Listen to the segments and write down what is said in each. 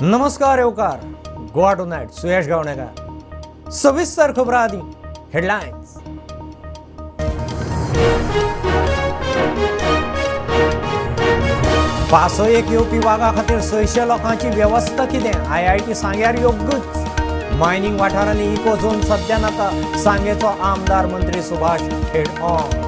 नमस्कार येवकार Goa to night Suyash Gavnekar सविस्तर खबरां आदी हेडलायन्स। पासयेक येवपी वाघा खातीर 600 लोकांची व्यवस्था कितें? IIT सांग्यार योग्यच। मायनिंग वाठारांनी इको झोन सध्या नाका, सांगेचो आमदार मंत्री सुभाष हेड ऑन।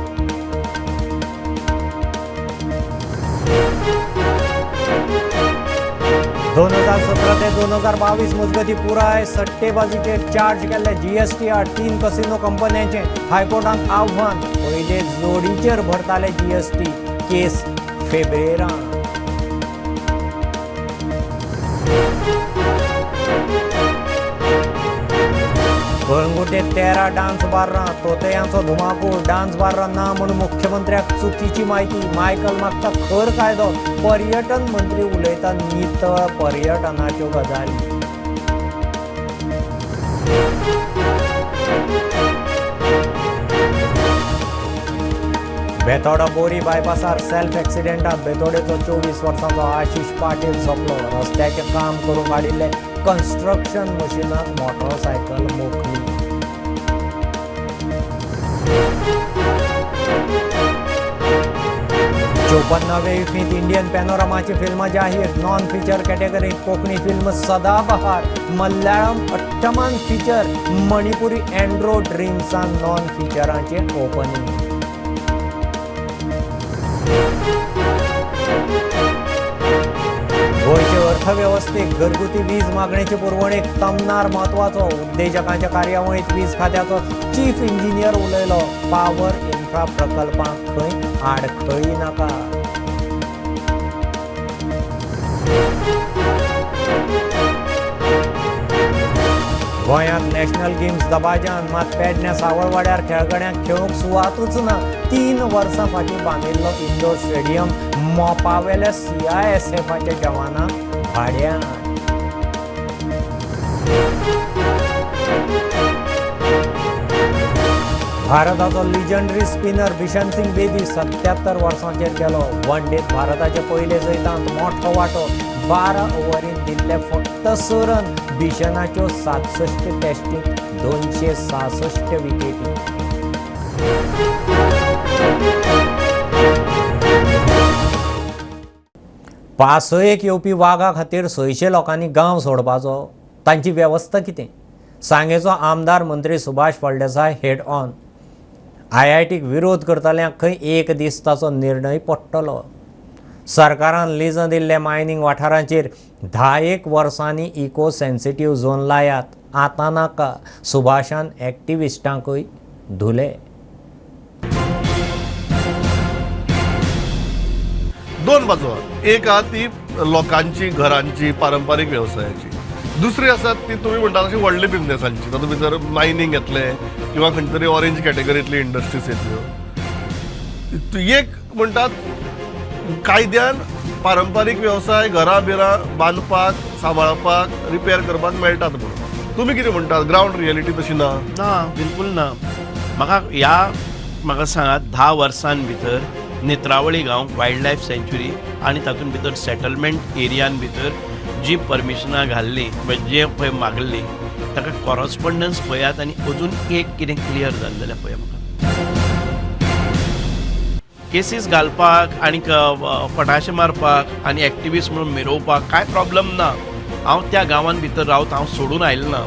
2017 ते 2022 मजगती पुराय सट्टेबाजीचे चार्ज केल्ले GST आड 3 कसिनो कंपन्यांचे हायकोर्टात आव्हान। पयले जोडीचेर भरताले GST केस फेब्रेरांत। कळंगुटे 13 डान्स बार्रां, तोतयांचो धुमाकूळ। डान्स बार्रां ना म्हणून मुख्यमंत्र्याक चुकीची म्हायती। मायकल मागता खर कायदो, पर्यटन मंत्री उलयता नितळ पर्यटनाच्यो गजाली। बेतोडा बोरी बायपासार सेल्फ एक्सिडेंटात बेतोडेचो 24 वर्सांचो आशिष पाटील सोंपलो। रस्त्याचें काम करून हाडिल्ले कन्स्ट्रक्शन मशिनाक मोटरसायकल मोखली। चौपन्नावे इफ्फीत इंडियन पॅनोरामाची फिल्म जाहीर। नॉन फीचर कॅटेगरीत कोंकणी फिल्म सदाबहार। मल्याळम अट्टमान फीचर। मणिपुरी एंड्रो ड्रीम्सान नॉन फीचरांचे ओपनिंग। गोंयचे अर्थवेवस्थेक घरगुती वीज मागणेचे पुरवणेक तमनार म्हत्वाचो। उद्देजकांच्या कार्यावळीत वीज खात्याचो चीफ इंजिनियर उलयलो। पावर इन्फ्रा प्रकल्पांक खंय आडखळी नाका। गोंयांत नॅशनल गेम्स दबाज्यान, मात पेडण्या सावळवाड्यार खेळगड्यांक खेळूंक सुवातूच ना। 3 वर्सां फाटीं बांदिल्लो इंडोर स्टेडियम मोपावेल्या CISFच्या जवानांक भाड्यान। भारताचो लिजंडरी स्पिनर बिशन सिंग बेदी 77 वर्सांचेर गेलो। वन डेत भारताचे पयले जैतांत मोठो वांटो। 12 ओव्हरींत दिल्ले फक्त 6 रन। बिशनाच्यो 67 टेस्टींत 266 विकेटी। पासयेक येवपी वाघा खातीर 600 लोकांनी गांव सोडपाचो, तांची व्यवस्था कितें? सांगेचो आमदार मंत्री सुभाष फळदेसाय हेड ऑन। IITक विरोध करतल्यांक खंय एक दिसाचो निर्णय पडटलो। सरकारान लिजां दिल्ल्या मायनिंग वाठारांचेर 10 वर्सांनी इको सेन्सिटीव झोन लायात, आतां नाका। सुभाषान एक्टिविस्टांकूय धुले। दोन बाजू आहात। एक आहा ती लोकांची, घरांची, पारंपारीक व्यवसायाची। दुसरी आसात ती तुम्ही म्हणटात अशी व्हडली बिझनेसांची। तातूंत भितर मायनिंग येतले किंवा खंय तरी ऑरेंज कॅटेगरींतली इंडस्ट्रीज येतल्यो। एक म्हणटात कायद्यान पारंपारीक व्यवसाय घरां बिरां बांदपाक, सांबाळपाक, रिपेर करपाक मेळटात म्हणून। तुमी कितें म्हणटात? ग्रावंड रियलिटी तशी ना? ना, बिलकुल ना। म्हाका सांगात 10 वर्सां भितर नेत्रावळी गांव वायल्ड लायफ सँच्युरी आनी तातूंत भितर सेटलमेंट एरियान भितर जी परमिशनां घाल्ली जे पळय मागल्ली ताका कॉरस्पॉन्डन्स पळयात आनी अजून एक कितें क्लियर जालें जाल्यार पळया म्हाका। केसीस घालपाक आनी फटाशे मारपाक आनी एक्टिविस्ट म्हणून मिरोवपाक कांय प्रॉब्लम ना। हांव त्या गांवांत भितर रावत, हांव सोडून आयलो ना।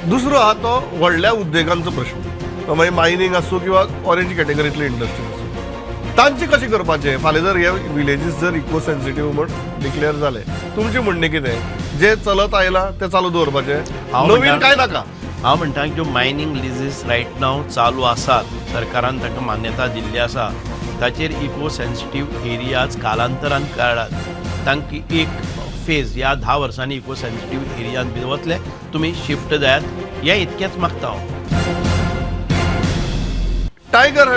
दुसरो आहा तो व्हडल्या उद्देगांचो प्रश्न। मागीर मायनिंग आसूं किंवा ऑरेंज कॅटेगरींतली इंडस्ट्रीज आसूं, तांचे कशें करपाचें? फाल्यां जर हे विलेजीस जर इको सेन्सिटीव म्हण डिक्लेअर जाले, तुमचें म्हणणें कितें? जे चलत आयलां तें चालू दवरपाचें, नवीन काय नाका? हांव म्हणटा ज्यो मायनिंग लिजीस रायट नाव चालू आसात, सरकारान ताका मान्यता दिल्ली आसा, ताचेर इको सेन्सिटीव एरियाज कालांतरान काडात। तांकां एक फेज ह्या 10 वर्सांनी इको सेन्सिटीव एरियान भितर वतले, तुमी शिफ्ट जायात, हें इतकेंच मागता हांव। टायगर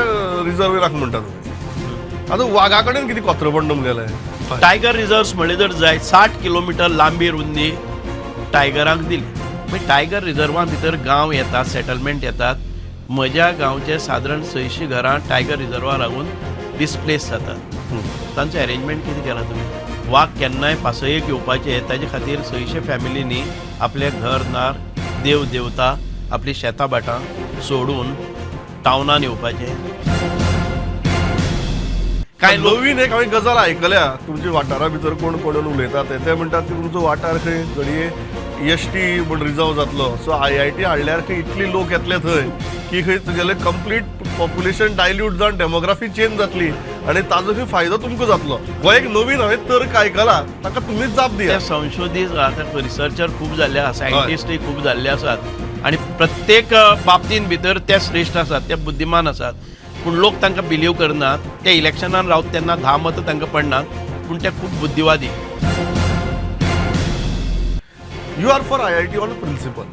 रिझर्व राख म्हणटा तुमी। आतां वाघा कडेन कितें कोत्रपण तुमगेलें? टायगर रिझर्व्स म्हणले जर जाय 60 किलोमिटर लांबी रुंदी टायगरांक दिली। मागीर टायगर रिझर्वा भितर गांव येतात, सेटलमेंट येतात। म्हज्या गांवचे सादारण 600 घरां टायगर रिझर्वा लागून डिस्प्लेस जातात। तांचें अरेंजमेंट कितें केलां तुमी? वाघ केन्नाय पासयेक येवपाचे ताजे खातीर 600 फॅमिलींनी आपले घर नार देव देवता आपली शेतां भाटां सोडून टावनान येवपाचे. काय नवीन एक हांवें गजाल आयकल्या तुमच्या वाठारा भितर कोण कोण उलयतात ते म्हणटात की तुमचो वाठार खंय घडये एसटी म्हण रिजर्व जातलो, सो IIT हाडल्यार खंय इतली लोक येतले थंय की खंय तुगेलें कंप्लीट पॉप्युलेशन डायल्यूट जावन डेमोग्राफी चेंज जातली आनी ताजो खंय फायदो तुमकां जातलो. हो एक नवीन हांवें तर्क आयकला, ताका तुमीच जाप दिया. ते संशोधीत आतां रिसर्चर खूब जाल्ले आसा, सायंटिस्टूय खूब जाल्ले आसात आनी प्रत्येक बाबतीन भितर ते श्रेश्ठ आसात, ते बुद्धिमान आसात. पूण लोक तांकां बिलीव करनात. ते इलेक्शनान रावता तेन्ना 10 मतां तांकां पडनात, पूण ते खूब बुद्धिवादी. You are for IIT on principle.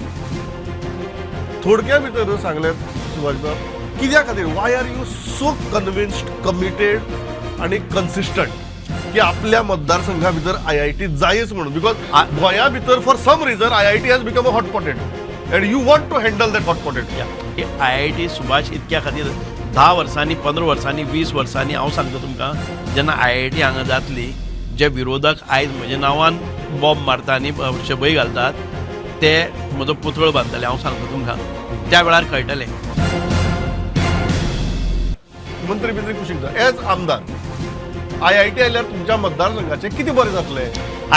थोडक्या भितर सांगल्यार सुभाषबाब, कित्या खातीर why are you so convinced, committed आनी कन्सिस्टंट की आपल्या मतदारसंघा भितर IIT जायच म्हणून? बिकॉज गोंया भितर for some reason IIT has become a hot potato and you want to handle that hot potato. IIT Subhash इतक्या खातीर 10 वर्सांनी 15 वर्सांनी 20 वर्सांनी हांव सांगता तुमकां, जेन्ना IIT हांगा जातली, जे विरोधक आयज म्हज्या नांवान बॉम्ब मारता आनी शबय घालतात ते म्हजो पुतळो बांदतले. हांव सांगता तुमकां, त्या वेळार कळटलें. मंत्री बिंत्री कुशीक जा एज आमदार IIT आयल्यार तुमच्या मतदारसंघाचें कितें बरें जातलें?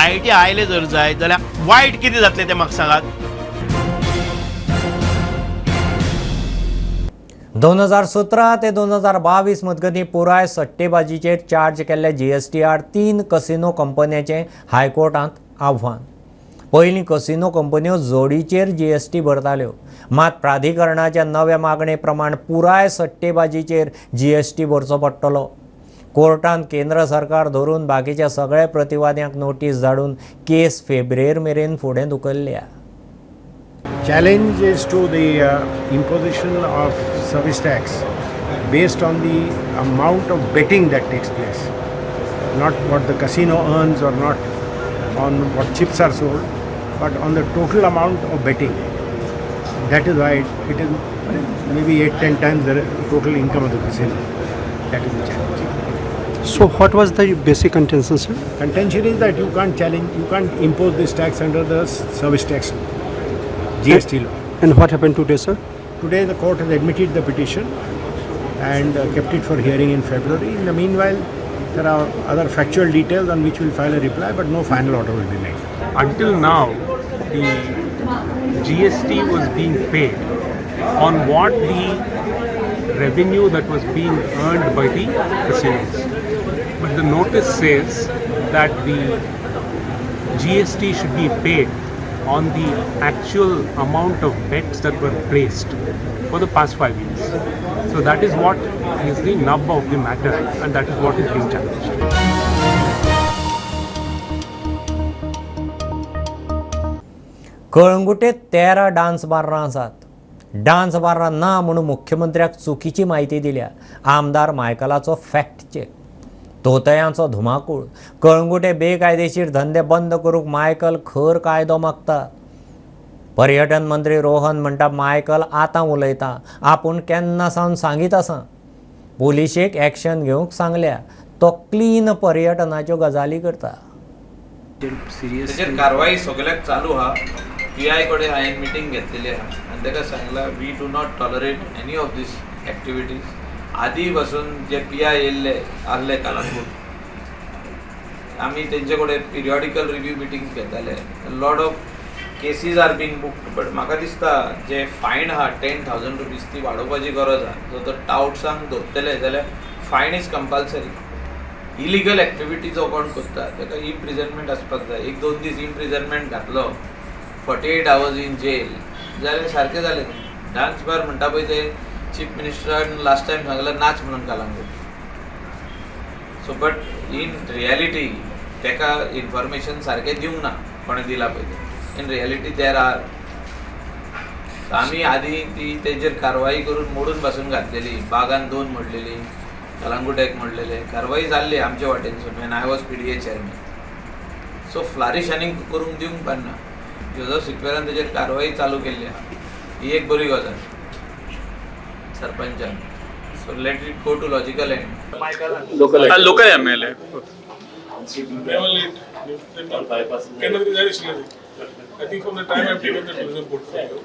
IIT आयले जर जाय जाल्यार वायट कितें जातलें तें म्हाका सांगात. 2017 ते 2022 मजगतीं पुराय सट्टेबाजीचेर चार्ज केल्ल्या GST आड 3 कसिनो कंपन्यांचें हायकोर्टांत आव्हान. पयलीं कसिनो कंपन्यो जोडीचेर GST भरताल्यो, मात प्राधिकरणाच्या नव्या मागणे प्रमाण पुराय सट्टेबाजीचेर GST भरचो पडटलो. कोर्टान केंद्र सरकार धरून बाकीच्या सगळ्या प्रतिवाद्यांक नोटीस धाडून केस फेब्रेर मेरेन फुडें धुकल्ल्या. Challenge is to the imposition of service tax based on the amount of betting that takes place, not what the casino earns or not on what chips are sold, but on the total amount of betting. That is why it is maybe 8-10 times the total income of the casino. That is the challenge. So what was the basic contention, sir? Contention is that you can't impose this tax under the service tax GST law. And what happened today, sir? Today the court has admitted the petition and kept it for hearing in February. In the meanwhile, there are other factual details on which we'll file a reply, but no final order will be made. Until now, the GST was being paid on what the revenue that was being earned by the casinos. But the notice says that the GST should be paid on the actual amount of bets that were placed for the past 5 years. So that is what is the nub of the matter, and that is what is being challenged. कळंगुटेत 13 dance बार्रां आसात. Dance बार्रां ना म्हणून मुख्यमंत्र्याक चुकीची म्हायती दिल्या. आमदार मायकलाचो fact check. तोतयांचो धुमाकूळ. कळंगुटे बेकायदेशीर धंदे बंद करूंक मायकल खर कायदो मागता. पर्यटन मंत्री रोहन म्हणटा मायकल आतां उलयता, आपूण केन्ना सावन सांगीत आसा. पुलिशेक एक्शन घेवंक सांगल्या. तो क्लीन पर्यटनाच्यो गजाली करता. तेजेर कारवाई सगळ्याक चालू आहा. PI कडेन हांवें मिटींग घेतलेली आहा आनी ताका सांगलां we do not tolerate any of these activities. आदी पासून जे PI येयल्ले आहले कालांगूट, आमी तेंचे कडेन पिरियॉडिकल रिव्यू मिटींग घेताले. Lot of cases are being booked, but म्हाका दिसता जे फायन आहा 10,000 रुपीज ती वाडोवपाची गरज आहा. जर तर टाउट्सांक धरतले जाल्यार फायन इज कंपल्सरी. इलिगल एक्टिविटी जो कोण करता ताका इम्प्रिजनमेंट आसपाक जाय. 1-2 दीस इम्प्रिजनमेंट घातलो, 48 hours इन जेल, जाल्यार सारकें जालें. डान्स बार म्हणटा पळय ते चीफ मिनिस्टरान लास्ट टायम सांगलें नाच म्हणून Calangute. So but in reality ताका इन्फॉर्मेशन सारकें दिवंक ना कोणें दिला पळय ते. In reality there are. आमी आदी ती तेजेर कारवाई करून मोडून पासून घातलेली. बागान 2 मोडलेली, कालांगूट 1 मोडलेले. कारवाई जाल्ली आमचे वाटेनसून when I was PDA chairman. So फ्लारीश आनी करूंक दिवंक पारना. जोझफ सिक्वेरान तेजेर कारवाई चालू केल्ली आहा. ही एक बरी गजाल सरपंचान. So let it go to logical end. Local MLA. Never late. End of the day, I think from the time I've taken the tourism portfolio,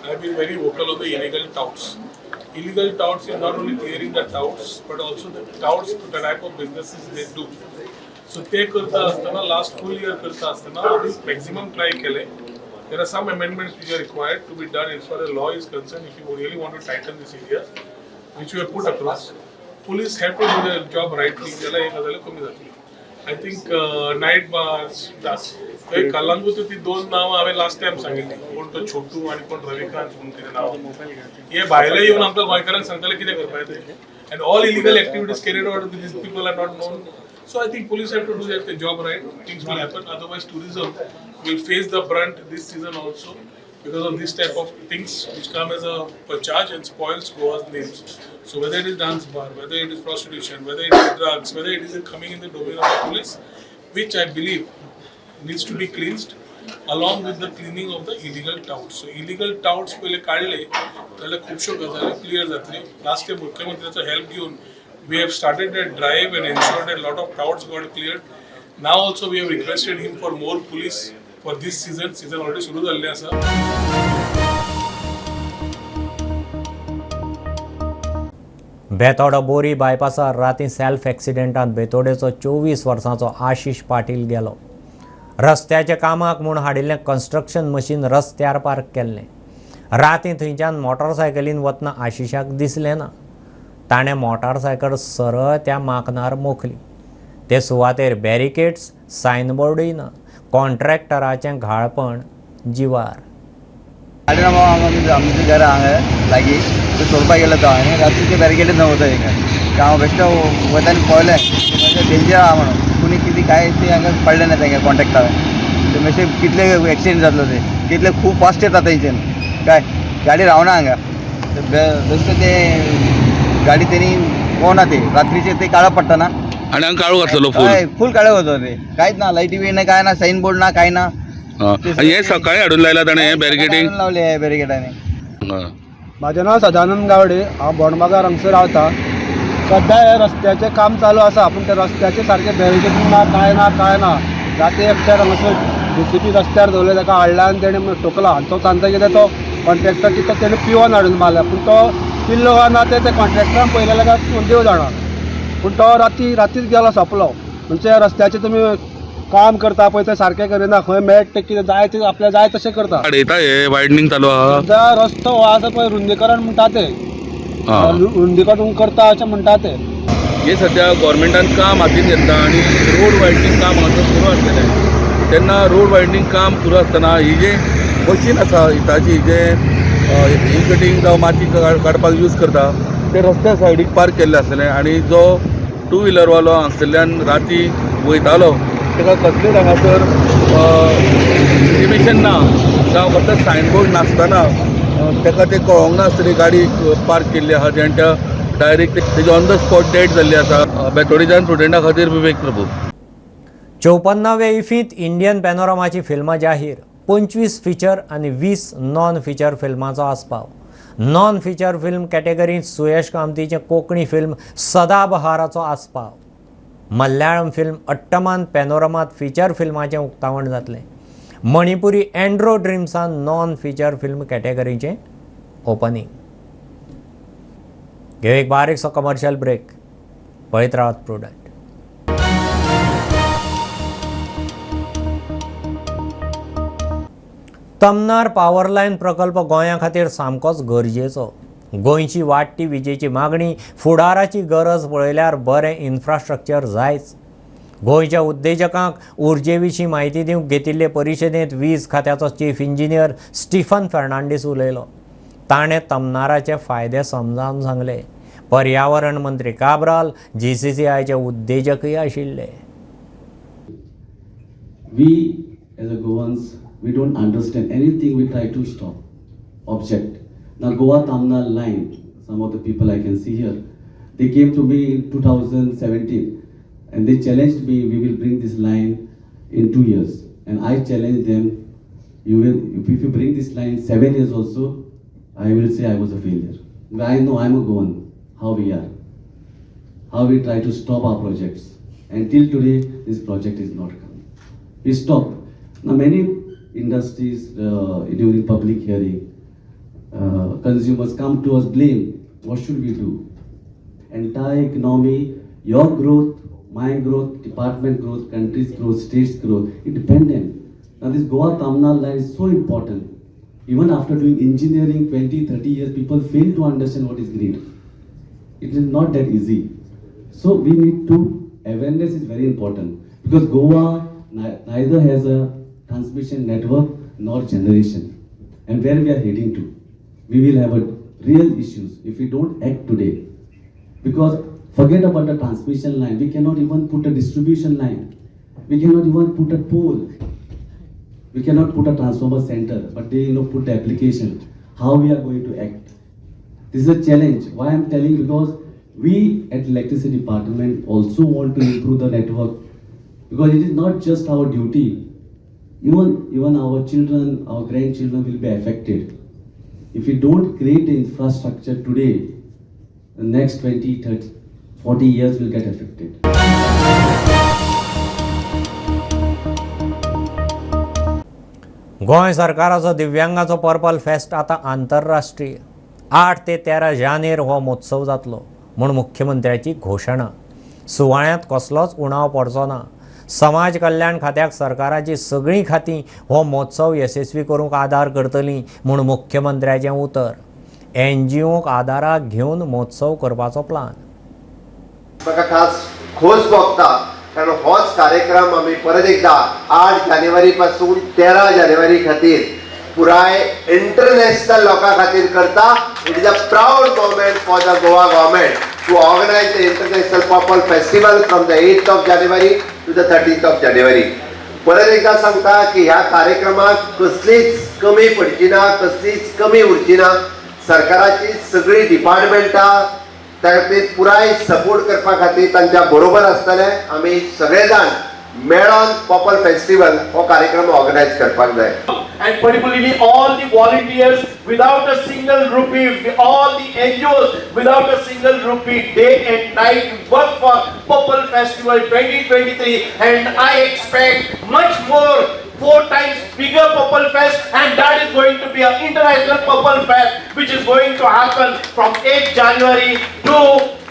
I've been very vocal on the illegal touts. Illegal touts is not only clearing the touts, but also the touts, the type of businesses they do. So ते करता असताना last full year करता असताना आम्ही maximum try केले. There are some amendments which are required to be done as far as law is concerned if you really want to tighten this area, which we have put across. Police have to do their job rightly. त्याला एक हजार कमी जातली. I think night bars, Calangute ती दोन नावं हांवें last time सांगिल्ली. कोण तो छोटू आणि कोण रविकांत म्हणून कितें नांव. हे भायले येवन आमकां गोंयकारांक सांगताले कितें करपाक ते. And all illegal activities carried out with these people are not known. So I think police have to do their job right. Things will happen. Otherwise, tourism will face the brunt this season also because of this type of things which come as a charge and spoils Goa's names. So whether it is dance bar, whether it is prostitution, whether it is drugs, whether it is coming in the domain of the police, which I believe needs to be cleansed along with the cleaning of the illegal touts. So illegal touts पहिले काढले त्याला खूपशो गजाली clear जातली. Last time मुख्यमंत्र्याचा help घेऊन we have started a drive and ensured that a lot of touts got cleared. Now also we have requested him for more police for this season. Season already सुरू झालेले असा. बेतोडा बोरी बायपासार राती self एक्सिडेंटात बेतोडेचो 24 वर्सांचो आशिश पाटील गेलो. रस्त्याच्या कामाक म्हूण हाडिल्लें कन्स्ट्रक्शन मशीन रस्त्यार पार्क केल्लें. राती थंयच्यान मोटरसायकलीन वतना आशिशाक दिसलें ना. ताणें मोटारसायकल सरळ त्या माकनार मोखली. ते सुवातेर बॅरिकेड्स, सायनबोर्डूय ना. कॉन्ट्रॅक्टराचें घाळपण जिवार. आमचं घर हांगा लागीं तो सोडपाक गेलो तो हांवें रात्रीचे बॅरिकेडच नव्हतं हिंगा हांव बेश्टो वयताना पळयलें मातशें डेंजर आहा म्हणून कोणी कितें काय ते हांगा पडलें ना तेंगे कॉन्ट्रॅक्टरान. ते मातशें कितले एक्सिडेंट जातलो ते कितले खूब फास्ट येता थंयच्यान काय गाडी रावना हांगा बेश्टे ते गाडी तेणी पोवना ते रात्रीचे ते काळो पडटा ना आणि हांगा काळो घातलेलो फूल काळो होतो ते कांयच ना लायटी बी ना काय ना साईन बोर्ड ना काय ना. हे सकाळी हाडून लायला ताणें बॅरिकेडिंग लावले बॅरिकेडांनी. माझे नाव सदानंद गावडे हांव बोंडमागार हांगसर रावता. सध्या हे रस्त्याचें काम चालू आसा पूण ते रस्त्याचे सारके बॅरिकेडींग ना काय ना. राती एकट्यार हांगासर JCB रस्त्यार दवरले ताका हाडला आनी तेणें टोकला आनी तो सांगता कितें तो कॉन्ट्रॅक्टर कितें तेणें पिवन हाडून मारला पूण तो पिल्लो काय ना ते कॉन्ट्रॅक्टरान पळयलें काय देव जाणा. पूण तो रातीच गेलो सोंपलो. म्हणजे रस्त्याचे तुमी काम करता पळय ते सारकें करिना. खंय मेळट ते कितें जाय ते आपल्याक जाय तशें करता. वाडयता हे वायडनींग चालू आहा. सध्या रस्तो हो आसा पळय रुंदीकरण म्हणटा ते रुंदीकरण करता अशें म्हणटा ते. हे सध्या गव्हर्मेंटान काम हातीन घेतला आनी रोड वायडनींग काम हांगासर सुरू आसलेलें. तेन्ना रोड वायडनींग काम सुरू आसतना ही जे मशीन आसा हिताची जे ही कटींग जावं माती काडपाक यूज करता ते रस्त्या सायडीक पार्क केल्ले आसलेले आनी जो 2 व्हिलरवालो हांगसरल्यान राती वयतालो ताका कसलेच हांगासर इंटिमेशन ना जावं कसलें सायनबोर्ड नासतना ताका ते कळोंक नासतली गाडी पार्क केल्ली आहा जेणे त्या डायरेक्ट तेजी ऑन द स्पॉट डेट जाल्ली आसा. बेतोडेच्यान स्टुडंटा खातीर विवेक प्रभू. 54व्या इफींत इंडियन पॅनोरमाची फिल्मां जाहीर. 25 फीचर आनी 20 नॉन फीचर फिल्मांचो आस्पाव. नॉन फीचर फिल्म कॅटेगरींत सुयश कामतीचें कोंकणी फिल्म सदाबहाराचो आस्पाव. मल्याळम फिल्म अट्टमान पॅनोरमांत फीचर फिल्माचें उक्तावण जातलें. मणिपुरी एंड्रो ड्रिम्सान नॉन फीचर फिल्म कॅटेगरीचें ओपनिंग. घेऊ एक बारीकसो कमर्शियल ब्रेक. पळयत रावत प्रुडंट. तमनार पावर लायन प्रकल्प गोंया खातीर सामकोच गरजेचो. गोंयची वाडटी विजेची मागणी फुडाराची गरज पळयल्यार बरें इन्फ्रास्ट्रक्चर जायच. गोंयच्या उद्देजकांक उर्जे विशीं म्हायती दिवंक घेतिल्ले परिशदेंत वीज खात्याचो चीफ इंजिनियर स्टीफन फर्नांडीस उलयलो. ताणें तमनाराचे फायदे समजावन सांगले. पर्यावरण मंत्री काब्राल GCCIचे उद्देजकय आशिल्ले. We as a Goans, we don't understand anything we try to stop, object. Now Goa Tamnal line, some of the people I can see here, they came to me in 2017 and they challenged me, we will bring this line in 2 years. And I challenged them, if you bring this line 7 years also, I will say I was a failure. I know I'm a Goan, how we are, how we try to stop our projects. And till today, this project is not come. We stopped. Now many industries during public hearing, consumers come to us blame. What should we do? Entire economy, your growth, my growth, department growth, country's growth, state's growth, it dependent. Now this Goa-Tamil line is so important. Even after doing engineering 20, 30 years, people fail to understand what is grid. It is not that easy. So we need to, awareness is very important. Because Goa neither has a transmission network nor generation. And where we are heading to, we will have a real issues if we don't act today. Because forget about the transmission line, we cannot even put a distribution line. We cannot even put a pole. We cannot put a transformer center, but they put the application. How we are going to act? This is a challenge. Why I'm telling? Because we at electricity department also want to improve the network. Because it is not just our duty. Even our children, our grandchildren will be affected. If we don't create the infrastructure today, the next 20, 30, 40 years will get affected. Goa सरकाराचो दिव्यांगाचो purple fest आतां आंतरराष्ट्रीय 8 ते 13 जानेर हो महोत्सव जातलो म्हूण मुख्यमंत्र्याची घोशणा. सुवाळ्यांत कसलोच उणाव पडचो ना. समाज कल्याण खात्याक सरकाराची सगळीं खातीं हो महोत्सव यशस्वी करूंक आदार करतलीं म्हूण मुख्यमंत्र्याचें उतर. NGOक आदाराक घेवन महोत्सव करपाचो प्लान. म्हाका खास खोस भोगता कारण होच कार्यक्रम आमी परत एकदा 8 जानेवारी पासून 13 जानेवारी खातीर पुराय इंटरनॅशनल लोकां खातीर करता. It is a proud moment for the Goa government to organise the international purple festival from the 8th of January to the 13th of January. परत एकदा सांगता की ह्या कार्यक्रमाक कसलीच कमी पडची ना, कसलीच कमी उरची ना. सरकाराची सगळी डिपार्टमेंटां त्या खातीर पुराय सपोर्ट करपा खातीर तांच्या बरोबर आसतले. आमी सगळे जाण मेळोन पर्पल फेस्टिवल हो कार्यक्रम ऑर्गनायज करपाक जाय. And particularly all the volunteers without a single rupee, all the NGOs without a single rupee, day and night work for Purple Festival 2023, and I expect much more, 4 times bigger Purple Fest, and that is going to be an international Purple Fest which is going to happen from 8 January to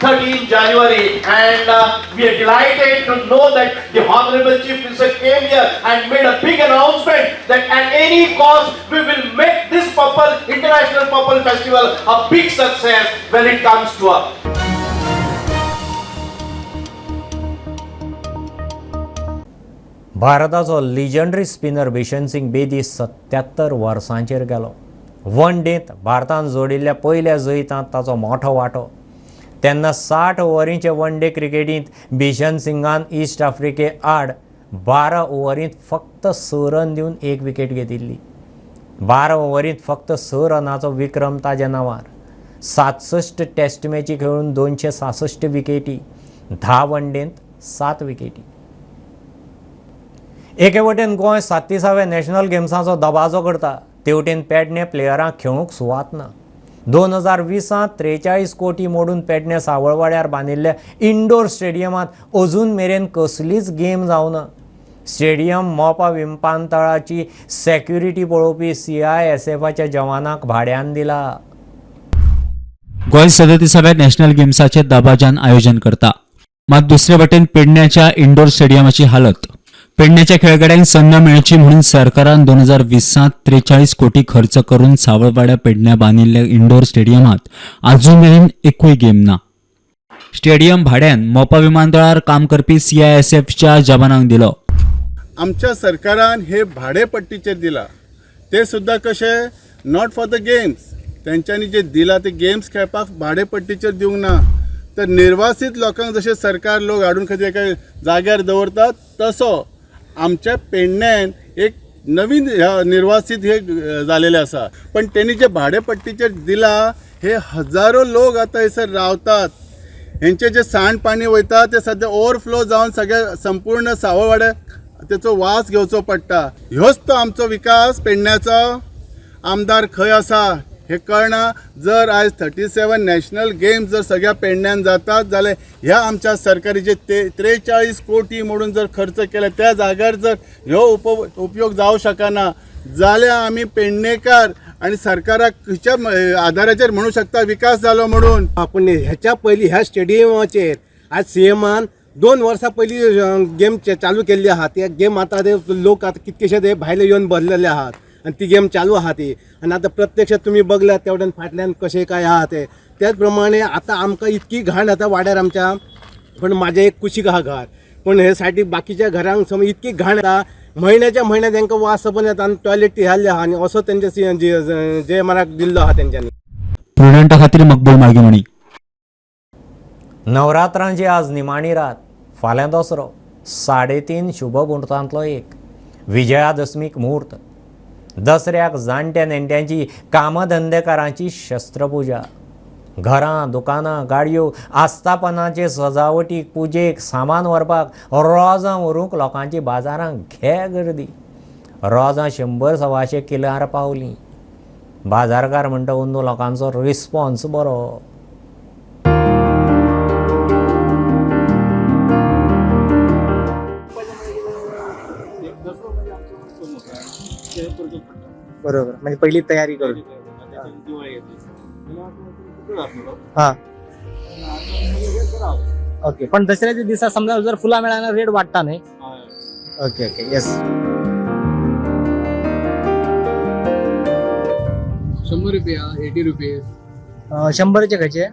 13 January, and we are delighted to know that the Honorable Chief Minister came here and made a big announcement that at any cost we will make this International Purple Festival a big success when it comes to us. भारताचो लिजंडरी spinner Bishan Singh Bedi 77 वर्सांचेर गेलो. One डेत भारतान जोडिल्ल्या पयल्या जैतांत ताचो मोठो वांटो. तेन्ना 60 ओव्हरींचे one day क्रिकेटींत Bishan सिंगान east आफ्रिके आड 12 ओव्हरींत फक्त 6 रन दिवन 1 विकेट घेतिल्ली. 12 ओव्हरींत फक्त 6 रनाचो विक्रम ताच्या नांवार. 67 टेस्ट मॅची खेळून 266 विकेटी, 10 वन डेंत 7 विकेटी. एके वटेन गोंय 37व्या नॅशनल गेम्साचो दबाजो करता, तेवटेन पेडणे प्लेयरांक खेळूंक सुवात ना. 2020 43 कोटी मोडून पेडणे सावळवाड्यार बांदिल्ल्या इंडोर स्टेडियमांत अजून मेरेन कसलीच गेम जावना. स्टेडियम मोपा विमानतळाची सेक्युरिटी पळोवपी CISFच्या जवानांक भाड्यान दिला. गोंय 37व्या नॅशनल गेम्साचे दबाज्यान आयोजन करता, मात दुसरे वटेन पेडण्याच्या इंडोर स्टेडियमाची हालत. पेडण्याच्या खेळगड्यांक संद मेळची म्हणून सरकारान 2020 43 कोटी खर्च करून सावळवाड्या पेडण्या बांदिल्ल्या इंडोर स्टेडियमात आजून मेरेन एकूय गेम ना. स्टेडियम भाड्यान मोपा विमानतळार काम करपी CISFच्या जवानांक दिलो. आमच्या सरकारान हे भाडेपट्टीचेर दिला, ते सुद्धा कशे नॉट फॉर द गेम्स. तेंच्यांनी जे दिला ते गेम्स खेळपाक भाडेपट्टीचेर दिवंक ना. तर निर्वासित लोकांक जशे सरकार लोक हाडून खंय एका जाग्यार दवरतात, तसो आमच्या पेडण्यान एक नवीन निर्वासित हे झालेले आसा. पण त्यांनी जे भाडेपट्टीचेर दिला, हे हजारो लोक आता हैसर रावतात. हेंचे जे सांडपाणी वयता ते सध्या ओवरफ्लो जावन सगळ्या संपूर्ण सावळवाड्याक तेचो वास घेवचो पडटा. ह्योच तो आमचो विकास पेडण्याचो. आमदार खंय आसा हे कळना. जर आयज 37 नॅशनल गेम्स जर सगळ्या पेडण्यान जातात जाल्यार ह्या आमच्या सरकारीचे 43 कोटी म्हणून जर खर्च केले त्या जाग्यार जर ह्यो उपयोग जावं शकना जाल्यार आमी पेडणेकार आणि सरकाराक खंयच्या आधाराचेर म्हणू शकता विकास जालो म्हणून. आपण ह्याच्या पयलीं ह्या स्टेडियमाचेर आज सीएमान 2 वर्सां पयलीं गेम चालू केल्ली आहा. ते गेम आतां ते लोक आतां कितकेशे ते भायले येवन भरलेले आहात आणि ती गेम चालू आहा ती. आणि आता प्रत्यक्षात तुम्ही बघल्यात तेवढ्यान फाटल्यान कशें काय आहा ते. त्याच प्रमाणे आता आमकां इतकी घाण आता वाड्यार आमच्या, पण माझ्या एक कुशीक आहा घर, पण हे साठी बाकीच्या घरांक समज इतकी घाण येता महिन्याच्या महिन्यात तांकां वास पण येता आणि टॉयलेट हाडले आहा आणि असो तेंच्या जे मला दिल्लो आहा तेंच्यांनी. प्रुडंटा खातीर मकबूल माळगीमणी. नवरात्रांची आज निमाणी रात, फाल्यां दसरो, 3:30 शुभ मुहूर्तांतलो एक, विजयादशमीक मुहूर्त. दसऱ्याक जाणट्या नेणट्यांची कामधंदेकारांची शस्त्रपुजा. घरां, दुकानां, गाडयो, आस्थापनाचे सजावटीक, पुजेक सामान व्हरपाक रोजां व्हरूंक लोकांची बाजारांत घे गर्दी. रोजां 100-125 किलार पावलीं. बाजारकार म्हणटा अंदू लोकांचो रिस्पॉन्स बरो. बरोबर, म्हणजे पहिली तयारी करून. हां ओके, पण दसऱ्याच्या दिवसात समजा जर फुला मिळाला रेट वाटता नाही. Okay okay yes. 100 रुपया, 80 रुपये. 100चे खयचे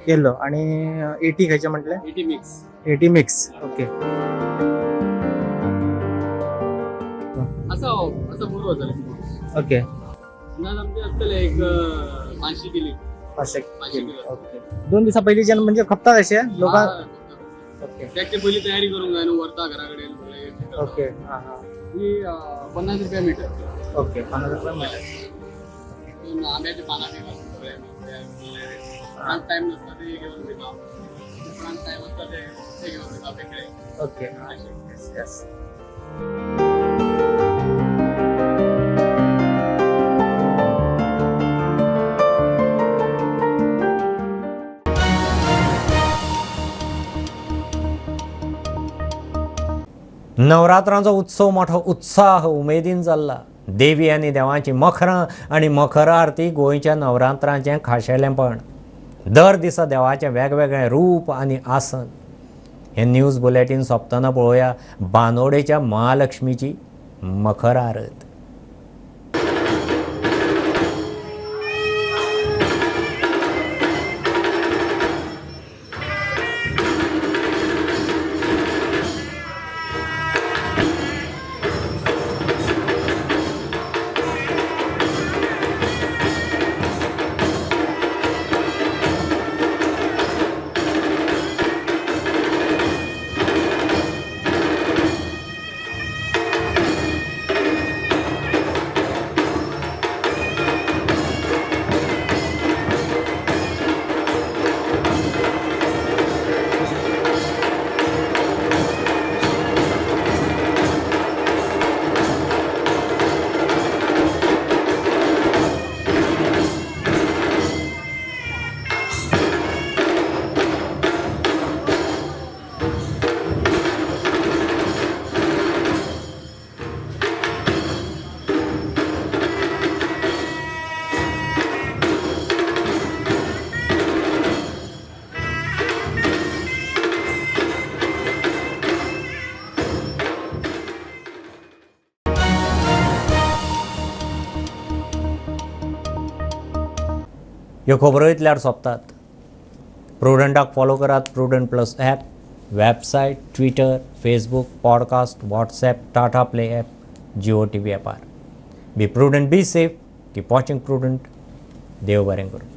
येल्लो आणि 80 खयचे म्हटले? 80 मिक्स. 80 मिक्स. ओके. असं बरोबर झालं. ओके. आमचे असतले एक 500 किलो. 500 किलो. ओके. 2 दिवसा पहिली म्हणजे खपतात असे लोक. ओके. त्याची पहिली तयारी करून जाय वरता घराकडे. ओके. हां हां. ही 50 रुपया मीटर. ओके, 50 रुपये मीटर. आंब्याचे पानं टाइम नसता ते घेऊन देता. टाइम असता ते घेऊन देता वेगळे. ओके. Yes yes. नवरात्रांचो उत्सव मोठो उत्साह उमेदीन जाल्ला. देवी आनी देवांची मखरां आनी मखर आरती गोंयच्या नवरात्रांचें खाशेलेपण. दर दिसा देवाचें वेगवेगळें रूप आनी आसन. हे न्यूज बुलेटीन सोंपतना पळोवया बांदोडेच्या महालक्ष्मीची मखर आरत. ह्यो खबरो इतल्यार सोंपतात. प्रुडंटाक फॉलो करात. Prudent plus app, website, Twitter, Facebook, podcast, WhatsApp, Tata play app, Jio TV ॲपार. Be Prudent, be safe, keep watching Prudent. देव बरें करूं.